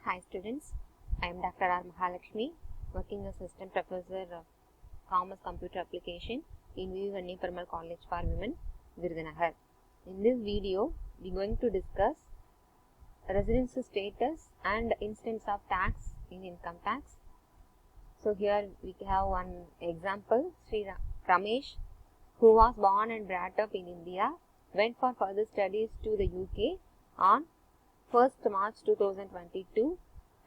Hi students, I am Dr. R. Mahalakshmi, working assistant professor of Commerce Computer Application in V. Permal College for Women, Virudhunagar. In this video, we are going to discuss residency status and instance of tax in income tax. So here we have one example. Sri Ramesh, who was born and brought up in India, went for further studies to the UK on 1st March 2022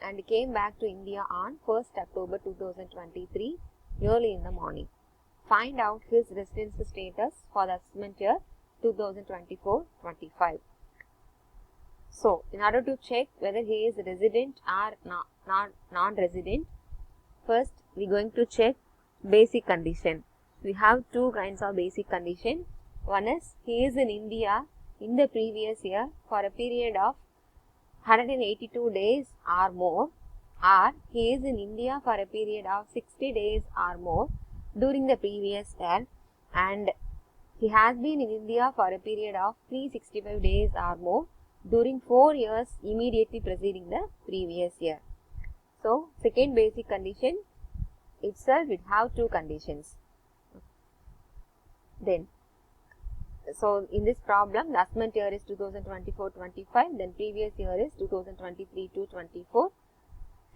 and came back to India on 1st October 2023 early in the morning. Find out his residency status for the assessment year 2024-25. So, in order to check whether he is resident or non-resident, first we are going to check basic condition. We have two kinds of basic condition. One is he is in India in the previous year for a period of 182 days or more, or he is in India for a period of 60 days or more during the previous year, and he has been in India for a period of 365 days or more during 4 years immediately preceding the previous year. So, second basic condition itself it have two conditions. Then, so in this problem, the assessment year is 2024-25, then previous year is 2023-24.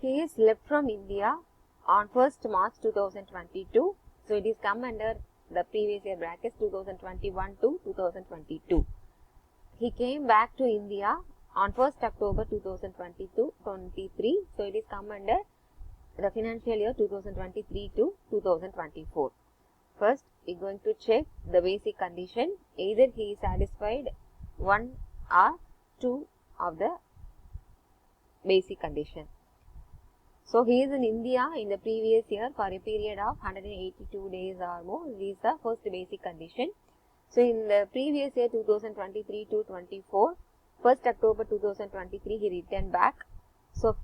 He is left from India on 1st March 2022. So it is come under the previous year brackets 2021 to 2022. He came back to India on 1st October 2022-23. So it is come under the financial year 2023 to 2024. First, we are going to check the basic condition. Either he is satisfied one or two of the basic condition. So, he is in India in the previous year for a period of 182 days or more. This is the first basic condition. So, in the previous year 2023 to 24, 1st October 2023 he returned back. So,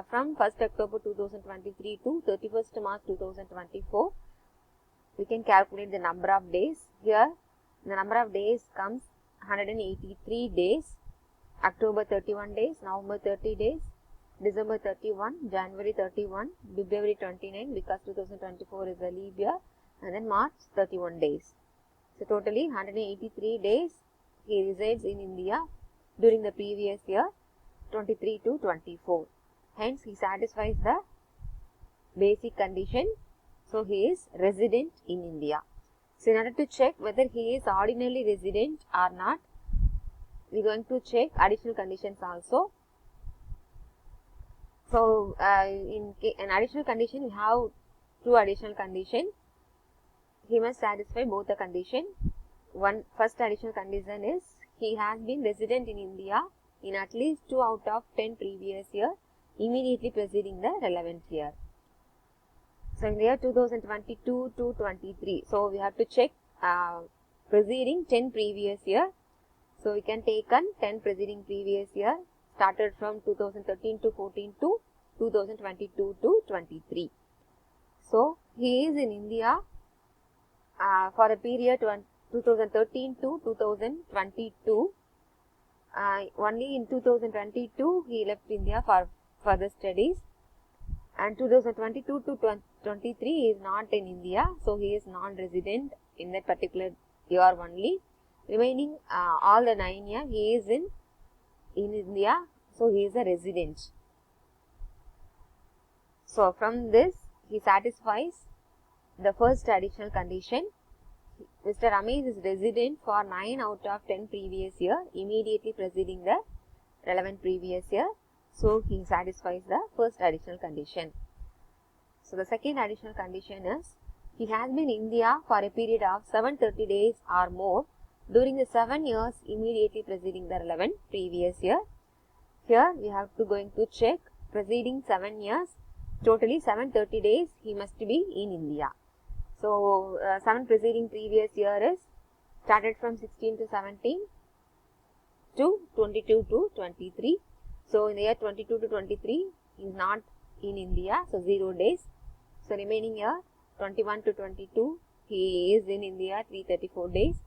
from 1st October 2023 to 31st March 2024, we can calculate the number of days. Here the number of days comes 183 days, October 31 days, November 30 days, December 31, January 31, February 29 because 2024 is a leap year, and then March 31 days. So totally 183 days he resides in India during the previous year 23 to 24. Hence he satisfies the basic condition. So, he is resident in India. So, in order to check whether he is ordinarily resident or not, we are going to check additional conditions also. So, in an additional condition, we have two additional conditions. He must satisfy both the condition. First additional condition is he has been resident in India in at least 2 out of 10 previous year immediately preceding the relevant year. So, in the year 2022 to 23, so we have to check preceding 10 previous year. So, we can take on 10 preceding previous year started from 2013 to 14 to 2022 to 23. So, he is in India for a period 2013 to 2022. Only in 2022 he left India for further studies. And 2022 to 23 is not in India, so he is non-resident in that particular year only. Remaining all the 9 years he is in India, so he is a resident. So from this he satisfies the first additional condition. Mr. Ramesh is resident for 9 out of 10 previous year immediately preceding the relevant previous year. So, he satisfies the first additional condition. So, the second additional condition is he has been in India for a period of 730 days or more during the 7 years immediately preceding the relevant previous year. Here, we have to going to check preceding 7 years, totally 730 days he must be in India. So, 7 preceding previous year is started from 16 to 17 to 22 to 23. So, in the year 22 to 23, he is not in India, so 0 days. So, remaining year 21 to 22, he is in India 334 days.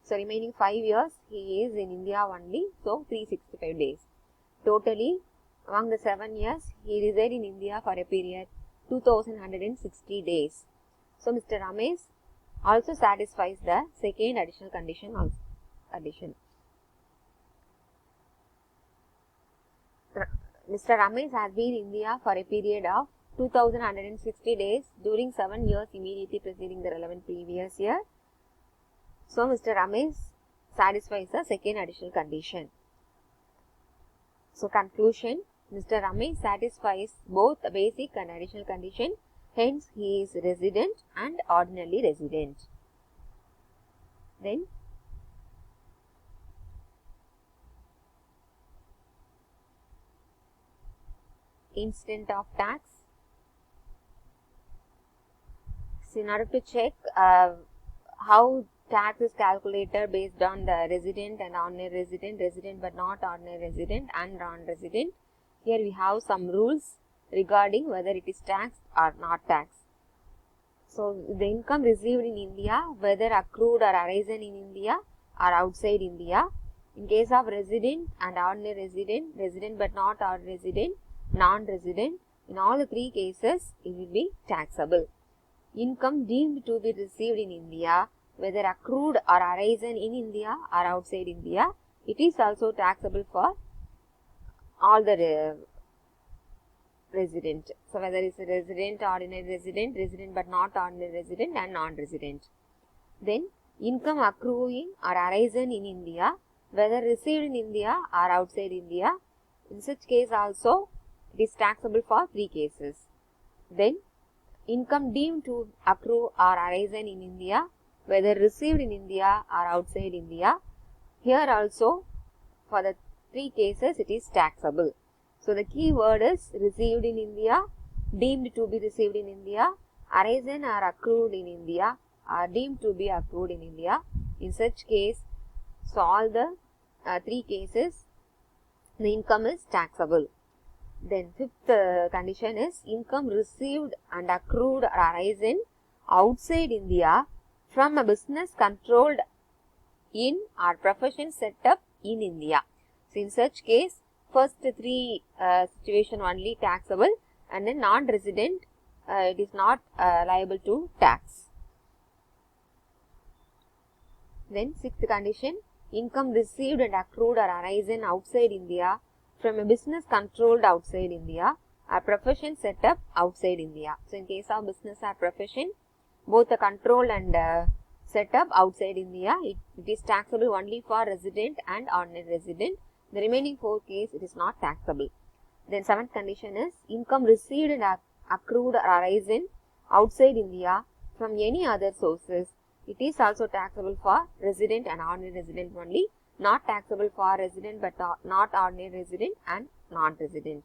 So, remaining 5 years, he is in India only, so 365 days. Totally among the 7 years, he resided in India for a period 2160 days. So, Mr. Ramesh also satisfies the second additional condition also. Mr. Ramesh has been in India for a period of 2160 days during 7 years immediately preceding the relevant previous year. So, Mr. Ramesh satisfies the second additional condition. So, conclusion, Mr. Ramesh satisfies both the basic and additional condition, hence he is resident and ordinarily resident. Then, incident of tax. So, in order to check how tax is calculated based on the resident and ordinary resident, resident but not ordinary resident and non-resident. Here we have some rules regarding whether it is taxed or not taxed. So, the income received in India, whether accrued or arisen in India or outside India. In case of resident and ordinary resident, resident but not ordinary resident, non-resident, in all the three cases, it will be taxable. Income deemed to be received in India, whether accrued or arisen in India or outside India, it is also taxable for all the resident. So, whether it is a resident, ordinary resident, resident but not ordinary resident and non-resident. Then, income accruing or arisen in India, whether received in India or outside India, in such case also it is taxable for three cases. Then, income deemed to accrue or arisen in India, whether received in India or outside India, here also for the three cases it is taxable. So, the key word is received in India, deemed to be received in India, arisen or accrued in India, or deemed to be accrued in India. In such case, so all the three cases, the income is taxable. Then fifth condition is income received and accrued or arisen outside India from a business controlled in or profession set up in India. So, in such case, first three situation only taxable, and then non-resident it is not liable to tax. Then sixth condition, income received and accrued or arisen outside India from a business controlled outside India or profession set up outside India. So, in case of business or profession, both the control and set up outside India, it is taxable only for resident and ordinary resident. The remaining four cases, it is not taxable. Then seventh condition is income received and accrued or arisen outside India from any other sources. It is also taxable for resident and ordinary resident only, not taxable for resident but not ordinary resident and non-resident.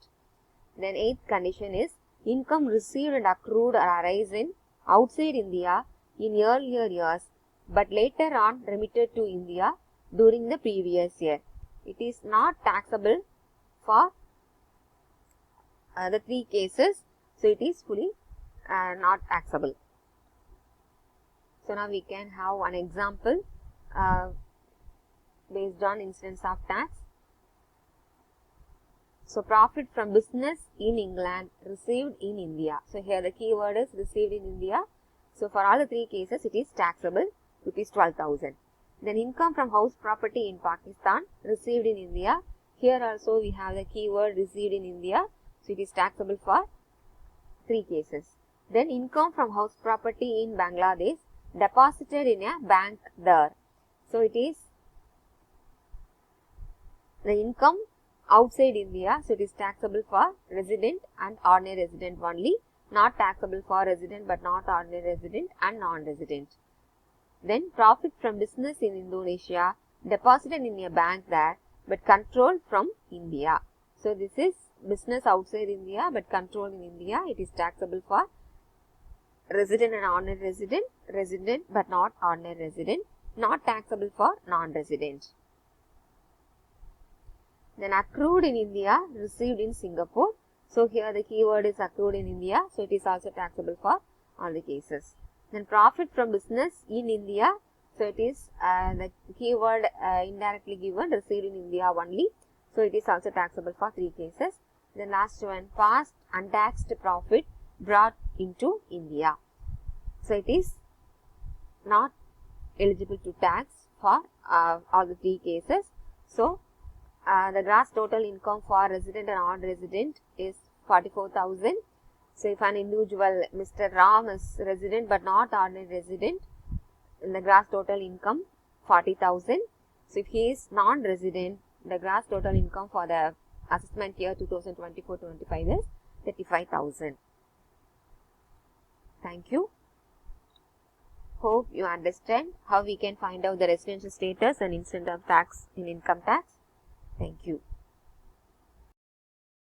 Then eighth condition is income received and accrued or arisen outside India in earlier years but later on remitted to India during the previous year. It is not taxable for the three cases, so it is fully not taxable. So, now we can have one example based on incidence of tax. So, profit from business in England received in India. So, here the key word is received in India. So, for all the three cases it is taxable, rupees 12,000. Then income from house property in Pakistan received in India. Here also we have the keyword received in India. So, it is taxable for three cases. Then income from house property in Bangladesh deposited in a bank there. So, it is the income outside India. So, it is taxable for resident and ordinary resident only, not taxable for resident but not ordinary resident and non-resident. Then profit from business in Indonesia deposited in a bank there but controlled from India. So, this is business outside India but controlled in India. It is taxable for resident and ordinary resident, resident but not ordinary resident, not taxable for non-resident. Then accrued in India, received in Singapore. So, here the keyword is accrued in India. So, it is also taxable for all the cases. Then profit from business in India. So, it is the keyword indirectly given, received in India only. So, it is also taxable for three cases. The last one, past untaxed profit brought into India. So it is not eligible to tax for all the three cases. So the gross total income for resident and non-resident is 44,000. So if an individual, Mr. Ram, is resident but not ordinary resident, the gross total income 40,000. So if he is non-resident, the gross total income for the assessment year 2024-25 is 35,000. Thank you. Hope you understand how we can find out the residential status and incidence of tax in income tax. Thank you.